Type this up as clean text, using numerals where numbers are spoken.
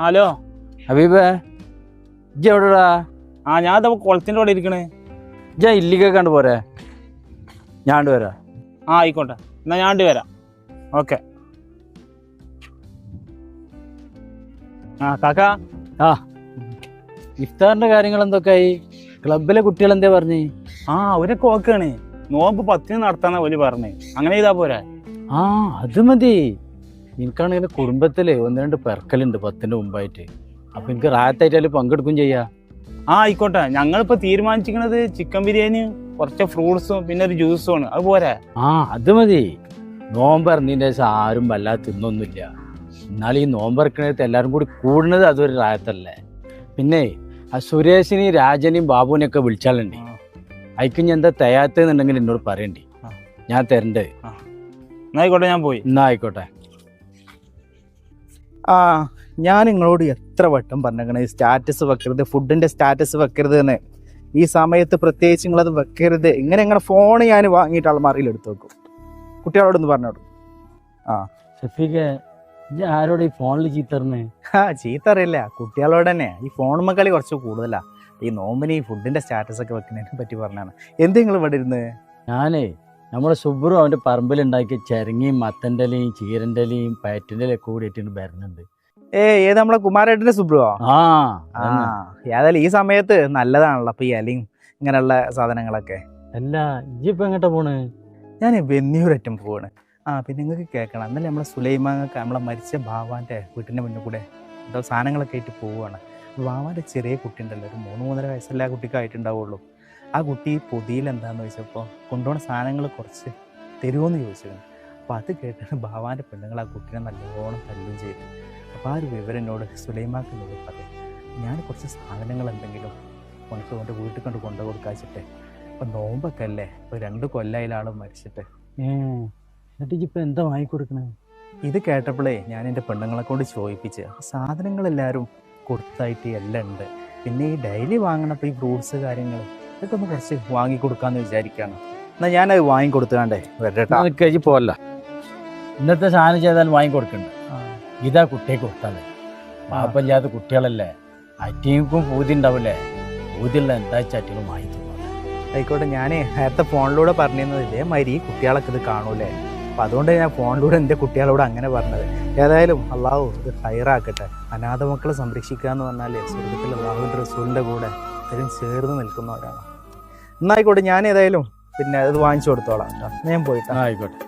Hello ഹബീബേ ഇജ്ജ് എവിടെടാ? ഞാൻ ഇതാ കുളത്തിൻ്റെ അവിടെ ഇരിക്കണേ. ഇജ്ജാ ഇല്ലിക്കെ കണ്ടു പോരെ, ഞാൻ വരാം. ആയിക്കോട്ടെ, എന്നാ ഞാൻ വരാം. ഓക്കെ. കാക്ക. ഇഫ്താറിന്റെ കാര്യങ്ങൾ എന്തൊക്കെയായി? ക്ലബിലെ കുട്ടികൾ എന്തേ പറഞ്ഞു? അവരൊക്കെ ഓക്കെയാണ്. നോമ്പ് 10 നടത്താന്നാ ഓല് പറഞ്ഞേ. അങ്ങനെ ചെയ്താ പോരാ? അത് മതി. എനിക്കാണെങ്കിൽ കുടുംബത്തില് 1-2 പെർക്കലുണ്ട് 10ന്റെ മുമ്പായിട്ട്. അപ്പൊ എനിക്ക് റായത്തായിട്ട് പങ്കെടുക്കും ചെയ്യാ. ആയിക്കോട്ടെ. ഞങ്ങളിപ്പോ തീരുമാനിച്ചിരിക്കണത് ചിക്കൻ ബിരിയാണിയും കുറച്ച് ഫ്രൂട്ട്സും പിന്നെ ഒരു ജ്യൂസും ആണ്. അത് പോരാ? അത് മതി. നോമ്പറന്നതിന്റെ ശേഷം ആരും വല്ലാതെ തിന്നൊന്നുമില്ല. എന്നാൽ ഈ നോമ്പറക്കണത് എല്ലാവരും കൂടി കൂടുന്നത് അതൊരു റായത്തല്ലേ. പിന്നെ ആ സുരേഷിനെയും രാജനെയും ബാബുവിനെയൊക്കെ വിളിച്ചാലുണ്ട്. അയക്ക് ഞാൻ എന്താ തയ്യാറെന്നുണ്ടെങ്കിൽ എന്നോട് പറയണ്ടി, ഞാൻ തരണ്ടേ. എന്നായിക്കോട്ടെ, ഞാൻ പോയി. എന്നാ ആയിക്കോട്ടെ. ഞാൻ നിങ്ങളോട് എത്ര വട്ടം പറഞ്ഞേക്കണേ സ്റ്റാറ്റസ് വെക്കരുത്, ഫുഡിന്റെ സ്റ്റാറ്റസ് വെക്കരുത് എന്ന്. ഈ സമയത്ത് പ്രത്യേകിച്ച് നിങ്ങളത് വെക്കരുത്. ഇങ്ങനെ നിങ്ങളുടെ ഫോൺ ഞാൻ വാങ്ങിയിട്ട് അൾമാറിയിൽ എടുത്ത് വെക്കും. കുട്ടികളോടൊന്ന് പറഞ്ഞോളൂ. ഷഫീഖേ, ആരോട് ഈ ഫോണിൽ ചീത്തറിന്? ചീത്ത അറിയില്ല, കുട്ടികളോട് തന്നെ. ഈ ഫോൺ മക്കളി കുറച്ച് കൂടുതലാ. ഈ നോമ്പിന് ഈ ഫുഡിന്റെ സ്റ്റാറ്റസ് ഒക്കെ വെക്കുന്നതിനെ പറ്റി പറഞ്ഞാണ്. എന്ത് നിങ്ങൾ ഇവിടെ ഇരുന്ന്? ഞാനേ നമ്മുടെ സുബ്രു അവന്റെ പറമ്പിലുണ്ടാക്കിയ ചെരങ്ങിയും മത്തൻ്റെലയും ചീരൻ്റെലയും പയറ്റിൻ്റെ ഇലയും കൂടിയിട്ടുണ്ട് വരുന്നുണ്ട്. ഏത് നമ്മളെ കുമാരേട്ടന്റെ സുബ്രുവോ? ഏതായാലും ഈ സമയത്ത് നല്ലതാണല്ലോ അപ്പൊ ഈ ഇലയും ഇങ്ങനെയുള്ള സാധനങ്ങളൊക്കെ. അല്ല, ഇജ്ജിപ്പോ എങ്ങോട്ടാ പോണ്? ഞാൻ വെന്നിയൂരറ്റം പോവാണ്. പിന്നെ നിങ്ങൾക്ക് കേൾക്കണം, എന്നല്ലേ നമ്മളെ സുലൈമാങ്ങക്ക് നമ്മളെ മരിച്ച ബാവാന്റെ വീട്ടിന്റെ മുന്നിൽ കൂടെ എന്തോ സാധനങ്ങളൊക്കെ ആയിട്ട് പോവുകയാണ്. ബാവാന്റെ ചെറിയ കുട്ടി ഉണ്ടല്ലോ, ഒരു 3-3.5 വയസ്സല്ലേ ആ കുട്ടിക്ക് ആയിട്ടുണ്ടാവുള്ളൂ. ആ കുട്ടി പൊതിയിൽ എന്താണെന്ന് ചോദിച്ചപ്പോൾ കൊണ്ടുപോകുന്ന സാധനങ്ങൾ കുറച്ച് തരുമോയെന്ന് ചോദിച്ചിരുന്നു. അപ്പോൾ അത് കേട്ടിട്ട് ബാവാൻ്റെ പെണ്ണുങ്ങൾ ആ കുട്ടീനെ നല്ലോണം തല്ലുകയും ചെയ്തു. അപ്പോൾ ആ ഒരു വിവരം എന്നോട് സുലൈമാക്ക് എന്നോട് പറയും, ഞാൻ കുറച്ച് സാധനങ്ങൾ എന്തെങ്കിലും ഉണക്ക് കൊണ്ട് വീട്ടിൽ കൊണ്ട് കൊണ്ടു കൊടുക്കാച്ചിട്ടെ. അപ്പം നോമ്പൊക്കെ അല്ലേ, ഇപ്പോൾ 2 കൊല്ലം ആൾ മരിച്ചിട്ട്. എന്നിട്ട് ഇപ്പം എന്താ വാങ്ങിക്കൊടുക്കണേ? ഇത് കേട്ടപ്പോഴേ ഞാൻ എൻ്റെ പെണ്ണുങ്ങളെ കൊണ്ട് ചോദിപ്പിച്ച് സാധനങ്ങളെല്ലാവരും കൊടുത്തായിട്ട് എല്ലാം ഉണ്ട്. പിന്നെ ഈ ഡെയിലി വാങ്ങണപ്പോൾ ഈ ഫ്രൂട്ട്സ് കാര്യങ്ങൾ ഇതൊക്കെ ഒന്ന് കുറച്ച് വാങ്ങിക്കൊടുക്കാന്ന് വിചാരിക്കുകയാണ്. എന്നാൽ ഞാനത് വാങ്ങിക്കൊടുത്താണ്ടേ വരട്ടെ. പോല്ല, ഇന്നത്തെ സാധനം ചെയ്താലും വാങ്ങിക്കൊടുക്കണ്ട. ഇതാ കുട്ടിയെ കൊടുത്താൽ പാപ്പമില്ലാത്ത കുട്ടികളല്ലേ, അറ്റീക്കും പൂതി ഉണ്ടാവില്ലേ. പൂതിയുള്ള എന്താ ചട്ടികളും വാങ്ങിച്ചു. ആയിക്കോട്ടെ, ഞാൻ നേരത്തെ ഫോണിലൂടെ പറഞ്ഞിരുന്നത് ഇതേമാതിരി ഈ കുട്ടികളൊക്കെ ഇത് കാണൂലേ. അപ്പം അതുകൊണ്ട് ഞാൻ ഫോണിലൂടെ എൻ്റെ കുട്ടികളോട് അങ്ങനെ പറഞ്ഞത്. ഏതായാലും അള്ളാഹു ഇത് ഹൈറാക്കട്ടെ. അനാഥ മക്കളെ സംരക്ഷിക്കുക എന്ന് പറഞ്ഞാൽ സ്വർഗത്തിൽ അള്ളാഹുവിൻ്റെ റസൂലിൻ്റെ കൂടെ ഇത്രയും ചേർന്ന് നിൽക്കുന്നവരാണ്. എന്നായിക്കോട്ടെ, ഞാൻ ഏതായാലും പിന്നെ അത് വാങ്ങിച്ചു കൊടുത്തോളാം. ഞാൻ പോയിട്ട്. ആയിക്കോട്ടെ.